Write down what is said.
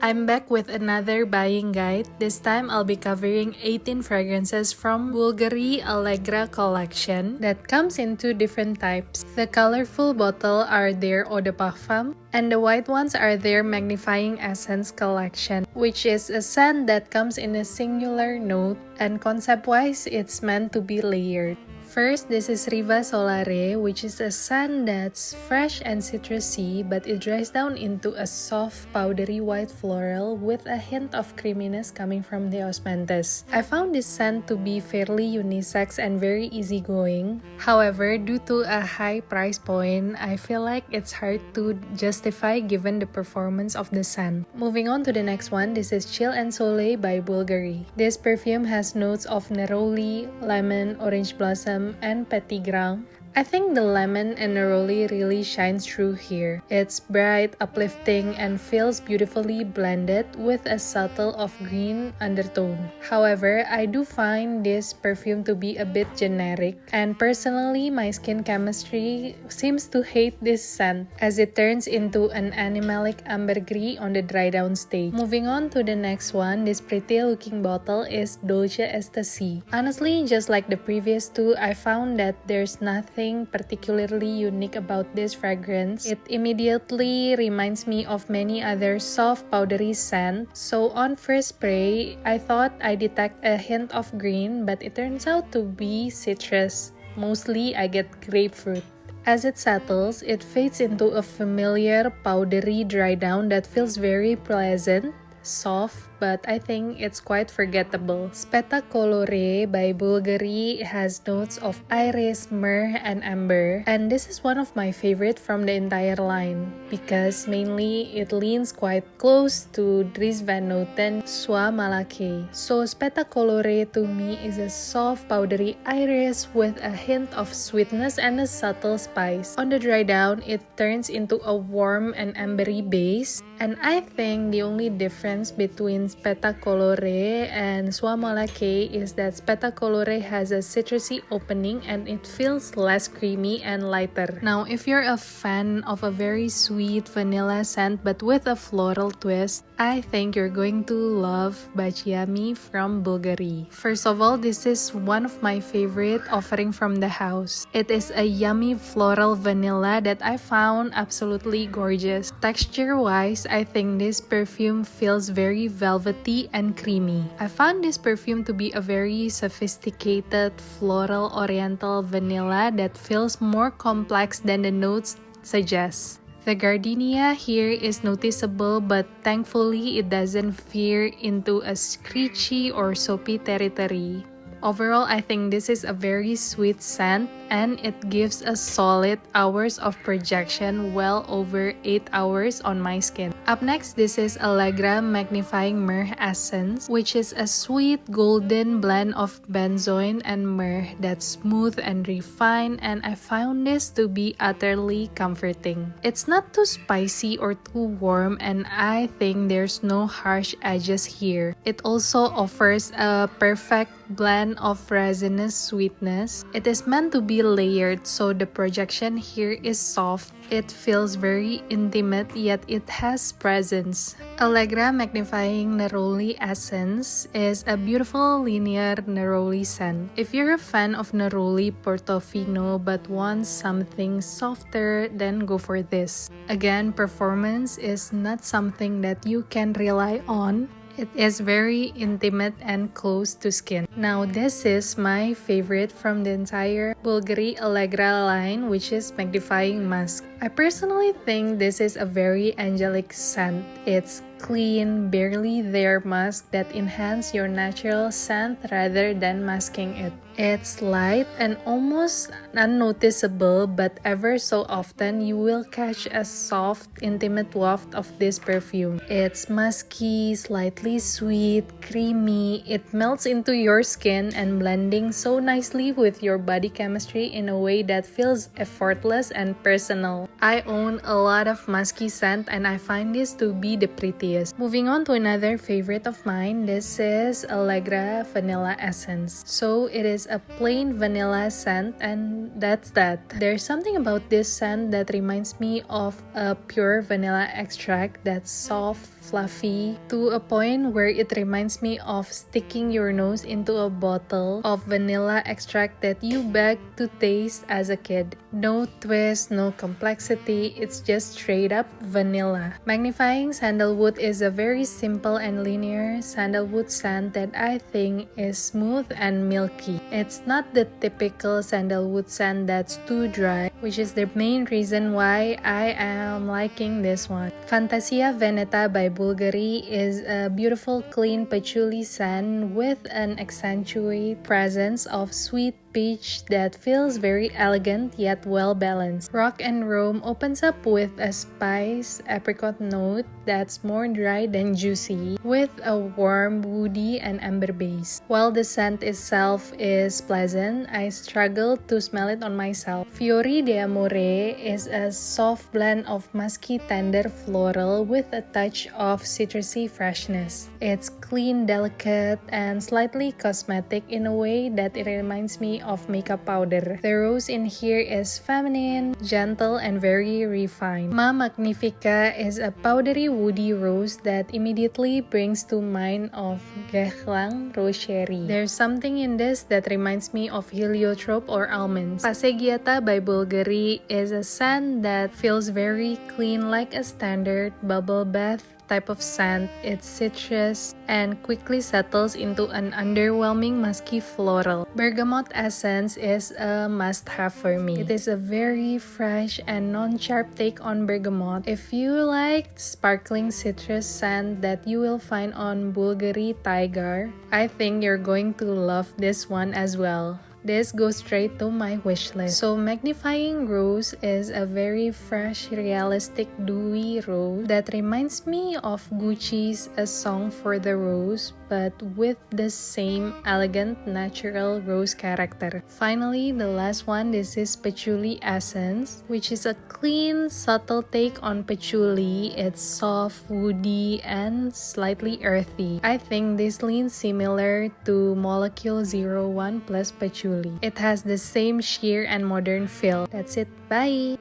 I'm back with another buying guide. This time I'll be covering 18 fragrances from BVLGARI Allegra collection that comes in two different types. The colorful bottle are their eau de parfum and the white ones are their Magnifying essence collection, which is a scent that comes in a singular note, and concept-wise it's meant to be layered. First, this is Riva Solare, which is a scent that's fresh and citrusy, but it dries down into a soft, powdery white floral with a hint of creaminess coming from the osmanthus. I found this scent to be fairly unisex and very easygoing. However, due to a high price point, I feel like it's hard to justify given the performance of the scent. Moving on to the next one, this is Chill and Soleil by BVLGARI. This perfume has notes of neroli, lemon, orange blossom, and petit grain. I think the lemon and neroli really shines through here. It's bright, uplifting, and feels beautifully blended with a subtle of green undertone. However, I do find this perfume to be a bit generic, and personally, my skin chemistry seems to hate this scent as it turns into an animalic ambergris on the dry down stage. Moving on to the next one, this pretty looking bottle is Dolce Estasi. Honestly, just like the previous two, I found that there's nothing particularly unique about this fragrance. It immediately reminds me of many other soft powdery scents. So on first spray, I thought I detect a hint of green, but it turns out to be citrus. Mostly I get grapefruit. As it settles, it fades into a familiar powdery dry down that feels very pleasant, soft, but I think it's quite forgettable. Spettacolore by BVLGARI has notes of iris, myrrh, and amber, and this is one of my favorite from the entire line because mainly it leans quite close to Dries Van Noten Soie Malacé. So Spettacolore to me is a soft powdery iris with a hint of sweetness and a subtle spice. On the dry down, it turns into a warm and ambery base, and I think the only difference between Spettacolore and Soie Malacé is that Spettacolore has a citrusy opening and it feels less creamy and lighter. Now, if you're a fan of a very sweet vanilla scent but with a floral twist, I think you're going to love Baciami from BVLGARI. First of all, this is one of my favorite offering from the house. It is a yummy floral vanilla that I found absolutely gorgeous. Texture-wise, I think this perfume feels very velvety and creamy. I found this perfume to be a very sophisticated floral oriental vanilla that feels more complex than the notes suggest. The gardenia here is noticeable, but thankfully it doesn't veer into a screechy or soapy territory. Overall, I think this is a very sweet scent and it gives a solid hours of projection, well over 8 hours on my skin. Up next, this is Allegra Magnifying Myrrh Essence, which is a sweet golden blend of benzoin and myrrh that's smooth and refined, and I found this to be utterly comforting. It's not too spicy or too warm, and I think there's no harsh edges here. It also offers a perfect blend of resinous sweetness. It is meant to be layered, so the projection here is soft. It feels very intimate, yet it has presence. Allegra Magnifying Neroli Essence is a beautiful linear neroli scent. If you're a fan of neroli Portofino but want something softer, then go for this. Again, performance is not something that you can rely on. It is very intimate and close to skin. Now, this is my favorite from the entire BVLGARI Allegra line, which is Magnifying Musk. I personally think this is a very angelic scent. It's clean, barely there musk that enhance your natural scent rather than masking it. It's light and almost unnoticeable, but ever so often you will catch a soft, intimate waft of this perfume. It's musky, slightly sweet, creamy. It melts into your skin and blending so nicely with your body chemistry in a way that feels effortless and personal. I own a lot of musky scent and I find this to be the prettiest. Moving on to another favorite of mine, this is Allegra Vanilla Essence. So it is a plain vanilla scent and that's that. There's something about this scent that reminds me of a pure vanilla extract that's soft, fluffy to a point where it reminds me of sticking your nose into a bottle of vanilla extract that you begged to taste as a kid. No twist, no complexity, it's just straight up vanilla. Magnifying Sandalwood is a very simple and linear sandalwood scent that I think is smooth and milky. It's not the typical sandalwood scent that's too dry, which is the main reason why I am liking this one. Fantasia Veneta by BVLGARI is a beautiful clean patchouli scent with an accentuated presence of sweet peach that feels very elegant yet well balanced. Rock and Rome opens up with a spice apricot note that's more dry than juicy, with a warm woody and amber base. While the scent itself is pleasant, I struggle to smell it on myself. Fiori D'Amore is a soft blend of musky tender floral with a touch of citrusy freshness. It's clean, delicate, and slightly cosmetic in a way that it reminds me of makeup powder. The rose in here is feminine, gentle, and very refined. Ma Magnifica is a powdery woody rose that immediately brings to mind of Gehlang rose cherry. There's something in this that reminds me of heliotrope or almonds. Passeggiata by BVLGARI is a scent that feels very clean, like a standard bubble bath type of scent. It's citrus and quickly settles into an underwhelming musky floral. Bergamot essence is a must-have for me. It is a very fresh and non-sharp take on bergamot. If you like sparkling citrus scent that you will find on BVLGARI Tiger, I think you're going to love this one as well. This goes straight to my wish list. So Magnifying Rose is a very fresh, realistic, dewy rose that reminds me of Gucci's A Song for the Rose, but with the same elegant, natural rose character. Finally, the last one, this is Patchouli Essence, which is a clean, subtle take on patchouli. It's soft, woody, and slightly earthy. I think this leans similar to Molecule 01 plus patchouli. It has the same sheer and modern feel. That's it. Bye!